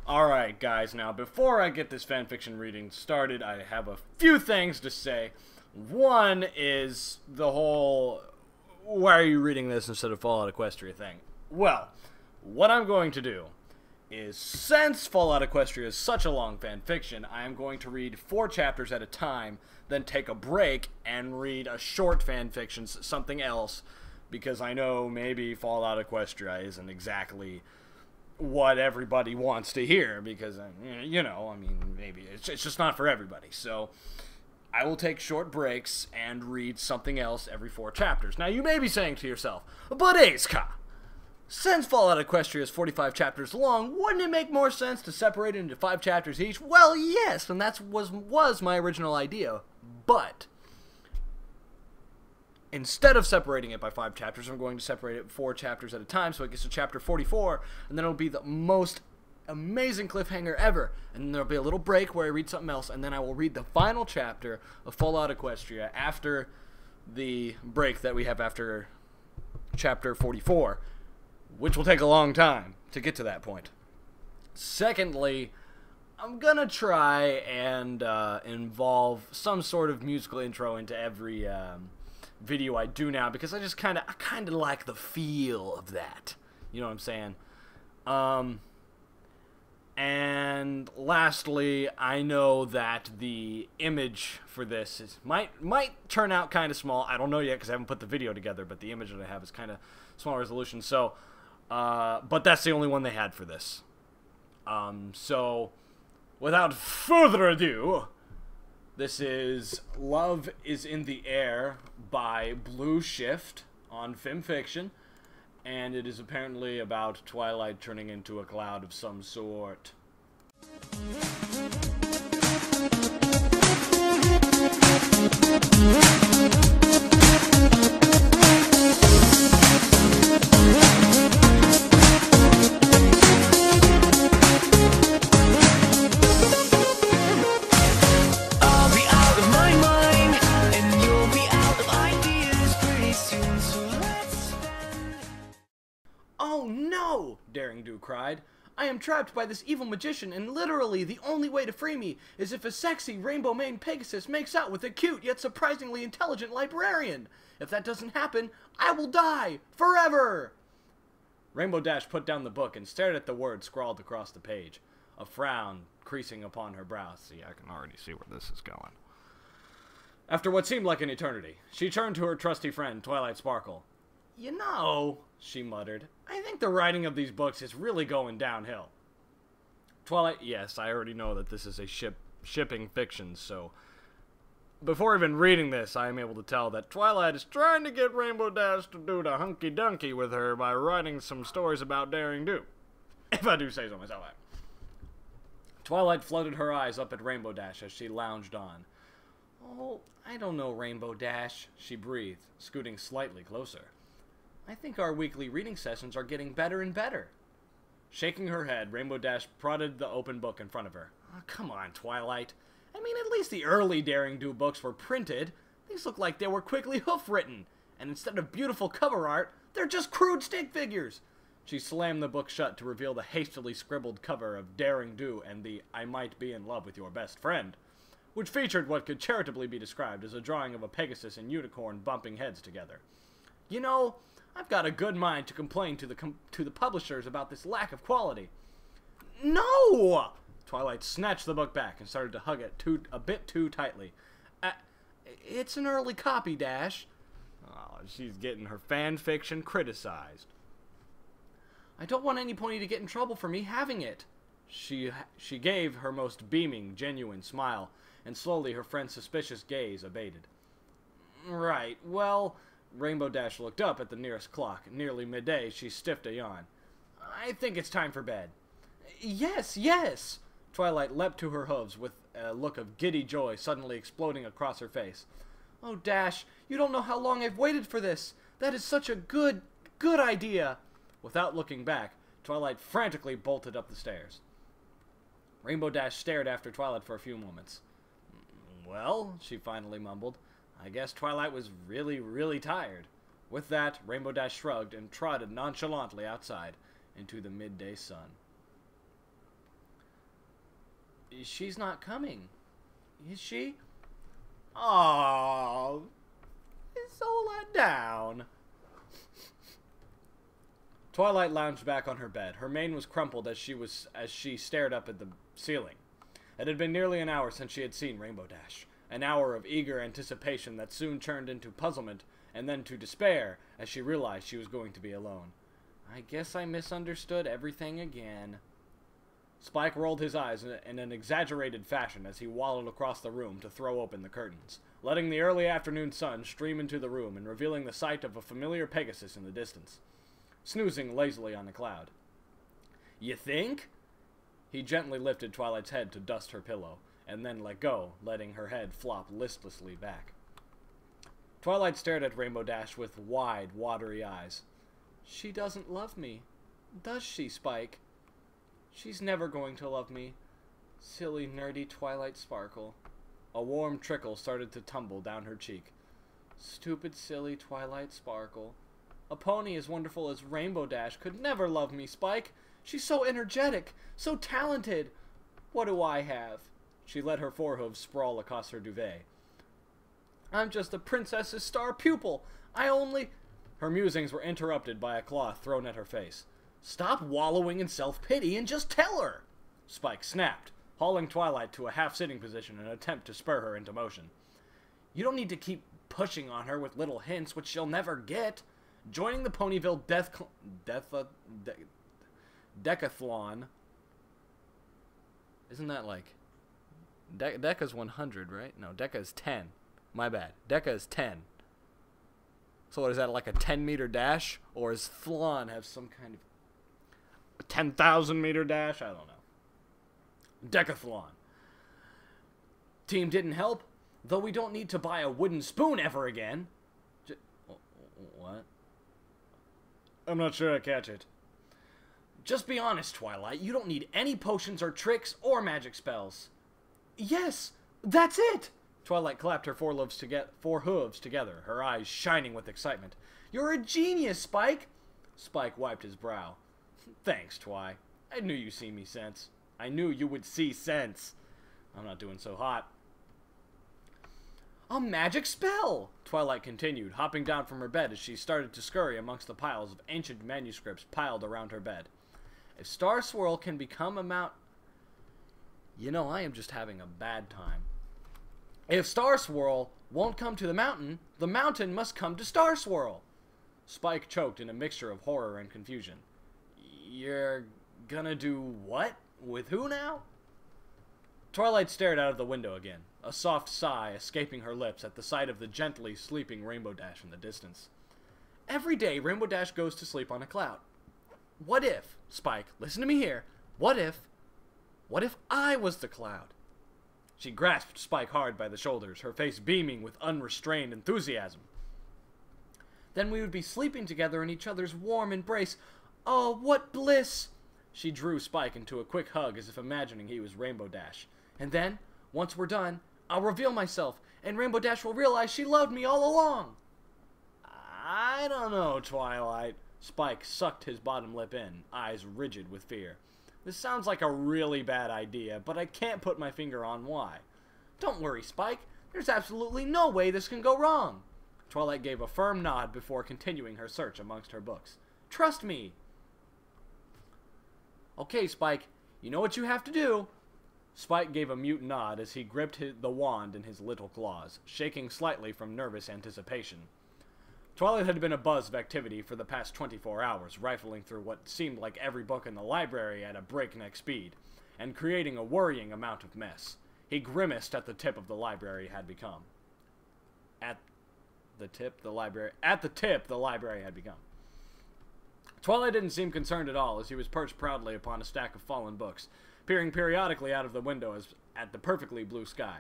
Alright guys, now before I get this fanfiction reading started, I have a few things to say. One is the whole, why are you reading this instead of Fallout Equestria thing? Well, what I'm going to do is, since Fallout Equestria is such a long fanfiction, I am going to read 4 chapters at a time, then take a break and read a short fanfiction, something else, because I know maybe Fallout Equestria isn't exactly what everybody wants to hear, because, you know, I mean, maybe it's just not for everybody. So I will take short breaks and read something else every 4 chapters. Now, you may be saying to yourself, but Aizka, since Fallout Equestria is 45 chapters long, wouldn't it make more sense to separate it into 5 chapters each? Well, yes, and that was my original idea, but instead of separating it by 5 chapters, I'm going to separate it 4 chapters at a time, so it gets to chapter 44, and then it'll be the most amazing cliffhanger ever. And then there'll be a little break where I read something else, and then I will read the final chapter of Fallout Equestria after the break that we have after chapter 44, which will take a long time to get to that point. Secondly, I'm gonna try and involve some sort of musical intro into every video I do now, because I kind of like the feel of that. You know what I'm saying? And lastly, I know that the image for this might turn out kind of small. I don't know yet because I haven't put the video together, but the image that I have is kind of small resolution. So, but that's the only one they had for this. So, without further ado, this is Love is in the Air by Blue Shift on FimFiction, and it is apparently about Twilight turning into a cloud of some sort. "Oh no!" Daring Do cried. "I am trapped by this evil magician, and literally the only way to free me is if a sexy rainbow-maned Pegasus makes out with a cute yet surprisingly intelligent librarian. If that doesn't happen, I will die forever!" Rainbow Dash put down the book and stared at the words scrawled across the page, a frown creasing upon her brow. See, I can already see where this is going. After what seemed like an eternity, she turned to her trusty friend, Twilight Sparkle. "You know," she muttered, "I think the writing of these books is really going downhill." Twilight, yes, I already know that this is a shipping fiction, so before even reading this, I am able to tell that Twilight is trying to get Rainbow Dash to do the hunky-dunky with her by writing some stories about Daring Do, if I do say so myself. Twilight flooded her eyes up at Rainbow Dash as she lounged on. "Oh, I don't know, Rainbow Dash," she breathed, scooting slightly closer. "I think our weekly reading sessions are getting better and better." Shaking her head, Rainbow Dash prodded the open book in front of her. "Oh, come on, Twilight. I mean, at least the early Daring Do books were printed. These look like they were quickly hoof-written, and instead of beautiful cover art, they're just crude stick figures." She slammed the book shut to reveal the hastily scribbled cover of Daring Do and the I Might Be in Love with Your Best Friend, which featured what could charitably be described as a drawing of a Pegasus and unicorn bumping heads together. "You know, I've got a good mind to complain to the publishers about this lack of quality." "No!" Twilight snatched the book back and started to hug it a bit too tightly. It's an early copy, Dash." Oh, she's getting her fan fiction criticized. "I don't want any pony to get in trouble for me having it." She gave her most beaming, genuine smile, and slowly her friend's suspicious gaze abated. "Right, well..." Rainbow Dash looked up at the nearest clock. Nearly midday, she stiffed a yawn. "I think it's time for bed." "Yes, yes!" Twilight leapt to her hooves with a look of giddy joy suddenly exploding across her face. "Oh, Dash, you don't know how long I've waited for this. That is such a good idea." Without looking back, Twilight frantically bolted up the stairs. Rainbow Dash stared after Twilight for a few moments. "Well," she finally mumbled, "I guess Twilight was really, really tired." With that, Rainbow Dash shrugged and trotted nonchalantly outside into the midday sun. She's not coming. Is she? Oh, it's so let down. Twilight lounged back on her bed. Her mane was crumpled as she stared up at the ceiling. It had been nearly an hour since she had seen Rainbow Dash. An hour of eager anticipation that soon turned into puzzlement and then to despair as she realized she was going to be alone. I guess I misunderstood everything again. Spike rolled his eyes in an exaggerated fashion as he waddled across the room to throw open the curtains, letting the early afternoon sun stream into the room and revealing the sight of a familiar Pegasus in the distance, snoozing lazily on a cloud. You think? He gently lifted Twilight's head to dust her pillow, and then let go, letting her head flop listlessly back. Twilight stared at Rainbow Dash with wide, watery eyes. She doesn't love me, does she, Spike? She's never going to love me. Silly, nerdy Twilight Sparkle. A warm trickle started to tumble down her cheek. Stupid, silly Twilight Sparkle. A pony as wonderful as Rainbow Dash could never love me, Spike. She's so energetic, so talented. What do I have? She let her forehooves sprawl across her duvet. I'm just the princess's star pupil. Her musings were interrupted by a cloth thrown at her face. Stop wallowing in self-pity and just tell her! Spike snapped, hauling Twilight to a half-sitting position in an attempt to spur her into motion. You don't need to keep pushing on her with little hints, which she'll never get. Joining the Ponyville Decathlon. Isn't that like... Deca's 100, right? No, Deca is 10. My bad. Deca is 10. So what is that, like a 10-meter dash? Or does Thlan have some kind of... 10,000-meter dash? I don't know. Decathlon. Team didn't help, though we don't need to buy a wooden spoon ever again. What? I'm not sure I catch it. Just be honest, Twilight. You don't need any potions or tricks or magic spells. Yes, that's it! Twilight clapped her forehooves together, her eyes shining with excitement. You're a genius, Spike! Spike wiped his brow. Thanks, Twi. I knew you'd see me sense. I knew you would see sense. I'm not doing so hot. A magic spell! Twilight continued, hopping down from her bed as she started to scurry amongst the piles of ancient manuscripts piled around her bed. If Star Swirl can become a mount... You know, I am just having a bad time. If Star Swirl won't come to the mountain must come to Star Swirl. Spike choked in a mixture of horror and confusion. You're gonna do what? With who now? Twilight stared out of the window again, a soft sigh escaping her lips at the sight of the gently sleeping Rainbow Dash in the distance. Every day, Rainbow Dash goes to sleep on a cloud. What if, Spike, listen to me here, what if I was the cloud? She grasped Spike hard by the shoulders, her face beaming with unrestrained enthusiasm. Then we would be sleeping together in each other's warm embrace. Oh, what bliss! She drew Spike into a quick hug as if imagining he was Rainbow Dash. And then, once we're done, I'll reveal myself, and Rainbow Dash will realize she loved me all along. I don't know, Twilight. Spike sucked his bottom lip in, eyes rigid with fear. This sounds like a really bad idea, but I can't put my finger on why. Don't worry, Spike. There's absolutely no way this can go wrong. Twilight gave a firm nod before continuing her search amongst her books. Trust me. Okay, Spike. You know what you have to do. Spike gave a mute nod as he gripped the wand in his little claws, shaking slightly from nervous anticipation. Twilight had been a buzz of activity for the past 24 hours, rifling through what seemed like every book in the library at a breakneck speed, and creating a worrying amount of mess. He grimaced at the tip the library had become. At the tip the library had become. Twilight didn't seem concerned at all as he was perched proudly upon a stack of fallen books, peering periodically out of the window at the perfectly blue sky.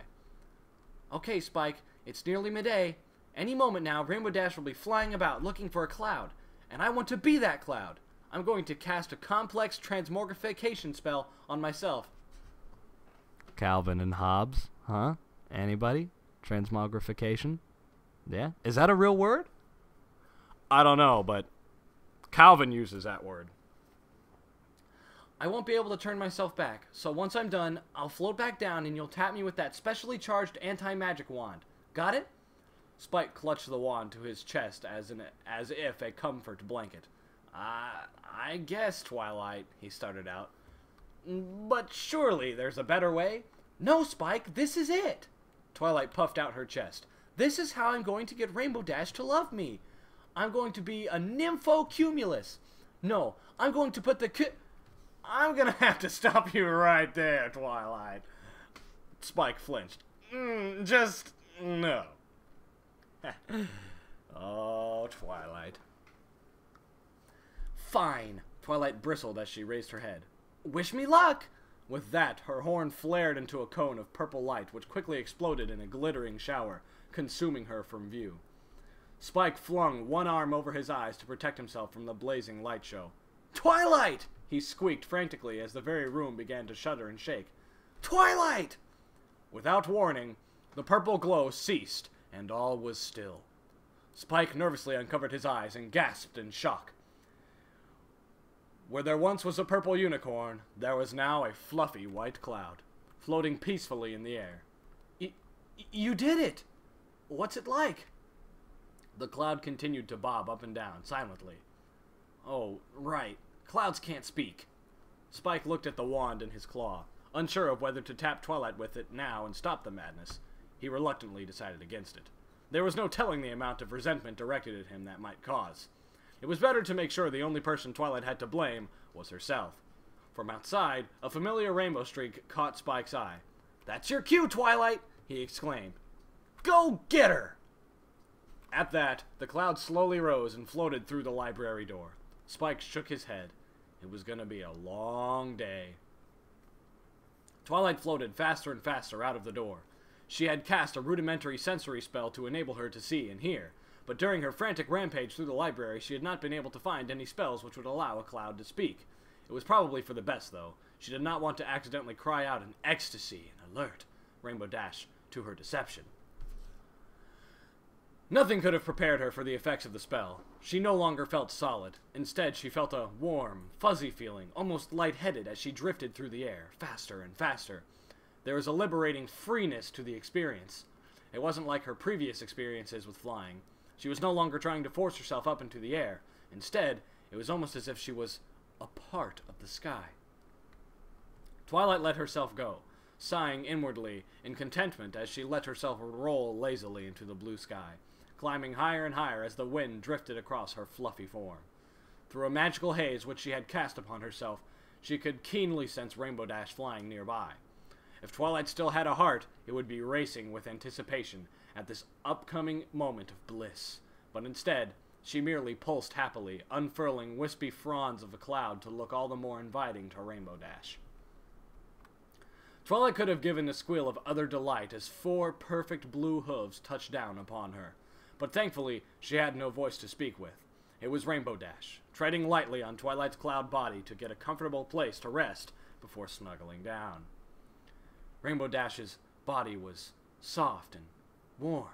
Okay, Spike, it's nearly midday. Any moment now, Rainbow Dash will be flying about looking for a cloud, and I want to be that cloud. I'm going to cast a complex transmogrification spell on myself. Calvin and Hobbes, huh? Anybody? Transmogrification? Yeah? Is that a real word? I don't know, but Calvin uses that word. I won't be able to turn myself back, so once I'm done, I'll float back down and you'll tap me with that specially charged anti-magic wand. Got it? Spike clutched the wand to his chest as if a comfort blanket. I guess, Twilight, he started out. But surely there's a better way? No, Spike, this is it. Twilight puffed out her chest. This is how I'm going to get Rainbow Dash to love me. I'm going to be a nymphocumulus. No, I'm going to put the I'm gonna have to stop you right there, Twilight. Spike flinched. Just no. Oh, Twilight. Fine. Twilight bristled as she raised her head. Wish me luck! With that, her horn flared into a cone of purple light, which quickly exploded in a glittering shower, consuming her from view. Spike flung one arm over his eyes to protect himself from the blazing light show. Twilight! He squeaked frantically as the very room began to shudder and shake. Twilight! Without warning, the purple glow ceased, and all was still. Spike nervously uncovered his eyes and gasped in shock. Where there once was a purple unicorn, there was now a fluffy white cloud, floating peacefully in the air. You did it! What's it like? The cloud continued to bob up and down, silently. Oh, right. Clouds can't speak. Spike looked at the wand in his claw, unsure of whether to tap Twilight with it now and stop the madness. He reluctantly decided against it. There was no telling the amount of resentment directed at him that might cause. It was better to make sure the only person Twilight had to blame was herself. From outside, a familiar rainbow streak caught Spike's eye. That's your cue, Twilight! He exclaimed. Go get her! At that, the cloud slowly rose and floated through the library door. Spike shook his head. It was going to be a long day. Twilight floated faster and faster out of the door. She had cast a rudimentary sensory spell to enable her to see and hear, but during her frantic rampage through the library, she had not been able to find any spells which would allow a cloud to speak. It was probably for the best, though. She did not want to accidentally cry out in ecstasy and alert Rainbow Dash to her deception. Nothing could have prepared her for the effects of the spell. She no longer felt solid. Instead, she felt a warm, fuzzy feeling, almost lightheaded as she drifted through the air, faster and faster. There was a liberating freeness to the experience. It wasn't like her previous experiences with flying. She was no longer trying to force herself up into the air. Instead, it was almost as if she was a part of the sky. Twilight let herself go, sighing inwardly in contentment as she let herself roll lazily into the blue sky, climbing higher and higher as the wind drifted across her fluffy form. Through a magical haze which she had cast upon herself, she could keenly sense Rainbow Dash flying nearby. If Twilight still had a heart, it would be racing with anticipation at this upcoming moment of bliss. But instead, she merely pulsed happily, unfurling wispy fronds of a cloud to look all the more inviting to Rainbow Dash. Twilight could have given a squeal of utter delight as 4 perfect blue hooves touched down upon her. But thankfully, she had no voice to speak with. It was Rainbow Dash, treading lightly on Twilight's cloud body to get a comfortable place to rest before snuggling down. Rainbow Dash's body was soft and warm.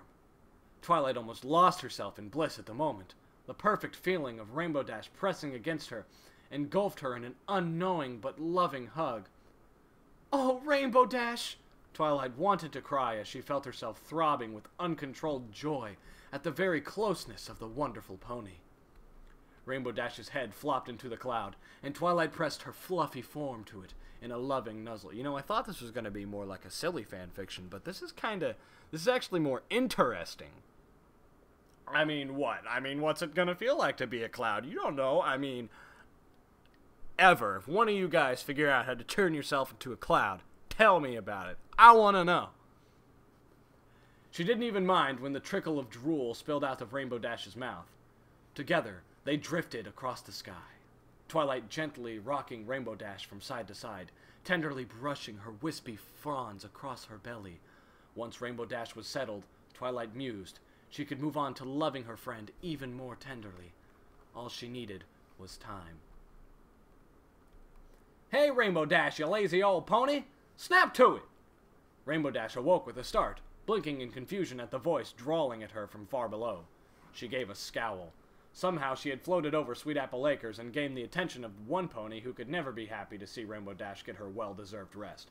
Twilight almost lost herself in bliss at the moment. The perfect feeling of Rainbow Dash pressing against her engulfed her in an unknowing but loving hug. Oh, Rainbow Dash! Twilight wanted to cry as she felt herself throbbing with uncontrolled joy at the very closeness of the wonderful pony. Rainbow Dash's head flopped into the cloud, and Twilight pressed her fluffy form to it in a loving nuzzle. You know, I thought this was going to be more like a silly fan fiction, but this is actually more interesting. I mean, what? I mean, what's it going to feel like to be a cloud? You don't know. I mean, ever. If one of you guys figure out how to turn yourself into a cloud, tell me about it. I want to know. She didn't even mind when the trickle of drool spilled out of Rainbow Dash's mouth. Together, they drifted across the sky. Twilight gently rocking Rainbow Dash from side to side, tenderly brushing her wispy fronds across her belly. Once Rainbow Dash was settled, Twilight mused. She could move on to loving her friend even more tenderly. All she needed was time. Hey, Rainbow Dash, you lazy old pony! Snap to it! Rainbow Dash awoke with a start, blinking in confusion at the voice drawling at her from far below. She gave a scowl. Somehow she had floated over Sweet Apple Acres and gained the attention of one pony who could never be happy to see Rainbow Dash get her well-deserved rest.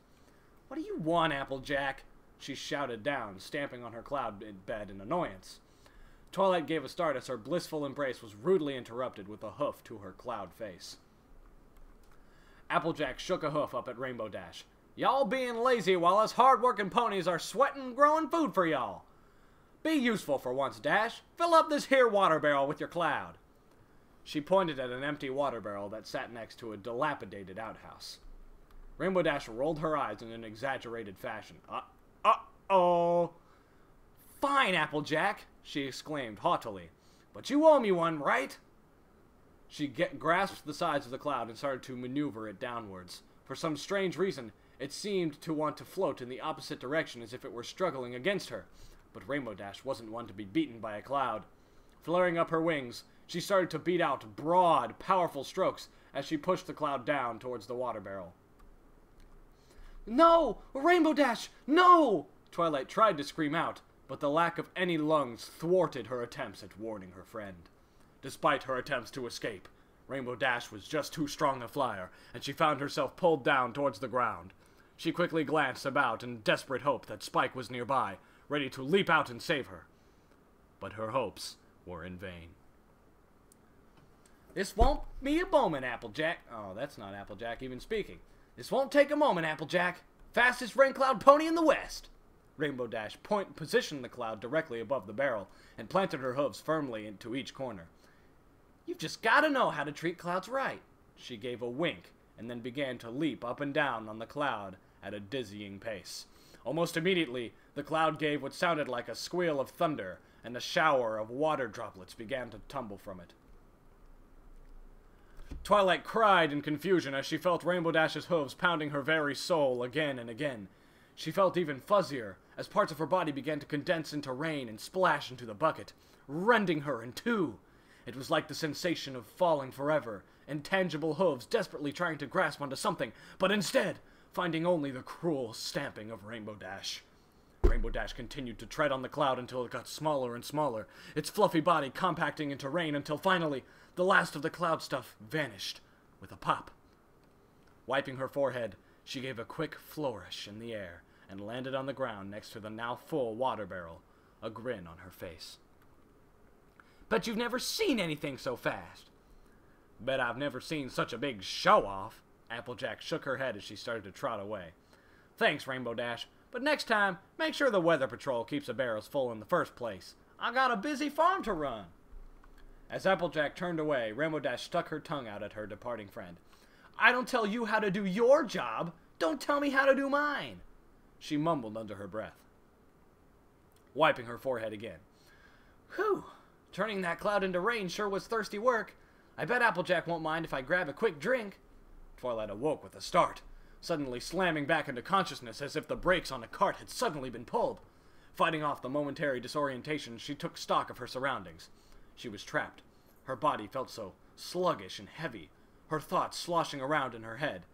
"What do you want, Applejack?" she shouted down, stamping on her cloud bed in annoyance. Twilight gave a start as her blissful embrace was rudely interrupted with a hoof to her cloud face. Applejack shook a hoof up at Rainbow Dash. "Y'all being lazy while us hard-working ponies are sweating growing food for y'all. Be useful for once, Dash. Fill up this here water barrel with your cloud." She pointed at an empty water barrel that sat next to a dilapidated outhouse. Rainbow Dash rolled her eyes in an exaggerated fashion. Uh-oh. "Fine, Applejack," she exclaimed haughtily. "But you owe me one, right?" She grasped the sides of the cloud and started to maneuver it downwards. For some strange reason, it seemed to want to float in the opposite direction as if it were struggling against her. But Rainbow Dash wasn't one to be beaten by a cloud. Flaring up her wings, she started to beat out broad, powerful strokes as she pushed the cloud down towards the water barrel. "No! Rainbow Dash! No!" Twilight tried to scream out, but the lack of any lungs thwarted her attempts at warning her friend. Despite her attempts to escape, Rainbow Dash was just too strong a flyer, and she found herself pulled down towards the ground. She quickly glanced about in desperate hope that Spike was nearby, ready to leap out and save her. But her hopes were in vain. "This won't be a moment, Applejack." Oh, that's not Applejack even speaking. "This won't take a moment, Applejack. Fastest rain cloud pony in the West." Rainbow Dash positioned the cloud directly above the barrel and planted her hooves firmly into each corner. "You've just got to know how to treat clouds right." She gave a wink and then began to leap up and down on the cloud at a dizzying pace. Almost immediately, the cloud gave what sounded like a squeal of thunder, and a shower of water droplets began to tumble from it. Twilight cried in confusion as she felt Rainbow Dash's hooves pounding her very soul again and again. She felt even fuzzier as parts of her body began to condense into rain and splash into the bucket, rending her in two. It was like the sensation of falling forever, intangible hooves desperately trying to grasp onto something, but instead finding only the cruel stamping of Rainbow Dash. Rainbow Dash continued to tread on the cloud until it got smaller and smaller, its fluffy body compacting into rain until finally the last of the cloud stuff vanished with a pop. Wiping her forehead, she gave a quick flourish in the air and landed on the ground next to the now full water barrel, a grin on her face. "Bet you've never seen anything so fast." "Bet I've never seen such a big show-off." Applejack shook her head as she started to trot away. "Thanks, Rainbow Dash, but next time, make sure the Weather Patrol keeps the barrels full in the first place. I got a busy farm to run." As Applejack turned away, Rainbow Dash stuck her tongue out at her departing friend. "I don't tell you how to do your job. Don't tell me how to do mine," she mumbled under her breath, wiping her forehead again. "Whew, turning that cloud into rain sure was thirsty work. I bet Applejack won't mind if I grab a quick drink." Twilight awoke with a start, suddenly slamming back into consciousness as if the brakes on a cart had suddenly been pulled. Fighting off the momentary disorientation, she took stock of her surroundings. She was trapped. Her body felt so sluggish and heavy, her thoughts sloshing around in her head.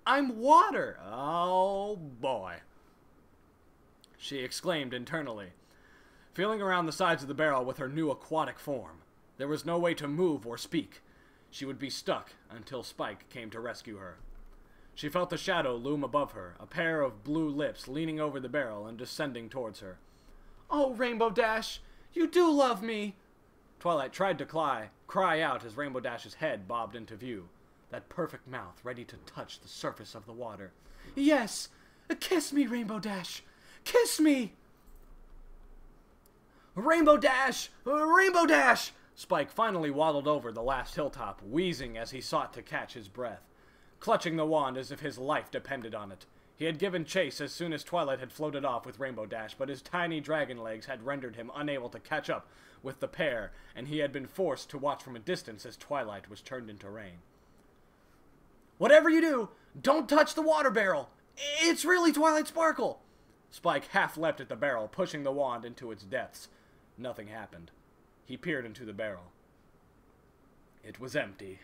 "I'm water! Oh, boy!" she exclaimed internally, feeling around the sides of the barrel with her new aquatic form. There was no way to move or speak. She would be stuck until Spike came to rescue her. She felt the shadow loom above her, a pair of blue lips leaning over the barrel and descending towards her. "Oh, Rainbow Dash, you do love me!" Twilight tried to cry out as Rainbow Dash's head bobbed into view, that perfect mouth ready to touch the surface of the water. "Yes! Kiss me, Rainbow Dash! Kiss me!" "Rainbow Dash! Rainbow Dash!" Spike finally waddled over the last hilltop, wheezing as he sought to catch his breath, clutching the wand as if his life depended on it. He had given chase as soon as Twilight had floated off with Rainbow Dash, but his tiny dragon legs had rendered him unable to catch up with the pair, and he had been forced to watch from a distance as Twilight was turned into rain. "Whatever you do, don't touch the water barrel! It's really Twilight Sparkle!" Spike half leapt at the barrel, pushing the wand into its depths. Nothing happened. He peered into the barrel. It was empty.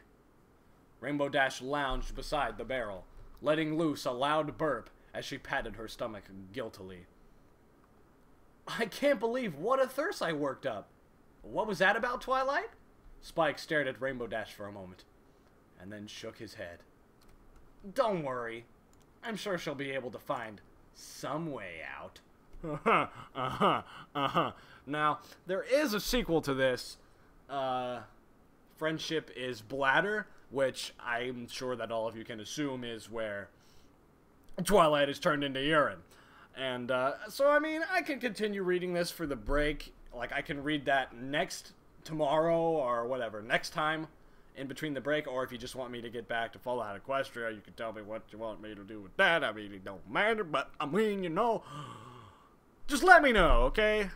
Rainbow Dash lounged beside the barrel, letting loose a loud burp as she patted her stomach guiltily. "I can't believe what a thirst I worked up. What was that about, Twilight?" Spike stared at Rainbow Dash for a moment, and then shook his head. Don't worry. I'm sure she'll be able to find some way out. Now, there is a sequel to this. Friendship is Bladder, which I'm sure that all of you can assume is where Twilight is turned into urine. And, so, I mean, I can continue reading this for the break. Like, I can read that tomorrow, or whatever, next time, in between the break, or if you just want me to get back to Fallout Equestria, you can tell me what you want me to do with that. I mean, it don't matter, but, I mean, you know, just let me know, okay?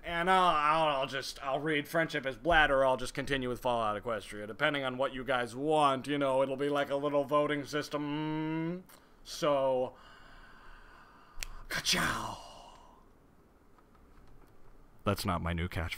And I'll read Friendship as Bladder, or I'll just continue with Fallout Equestria, depending on what you guys want, you know, it'll be like a little voting system, so, ka-chow! That's not my new catchphrase.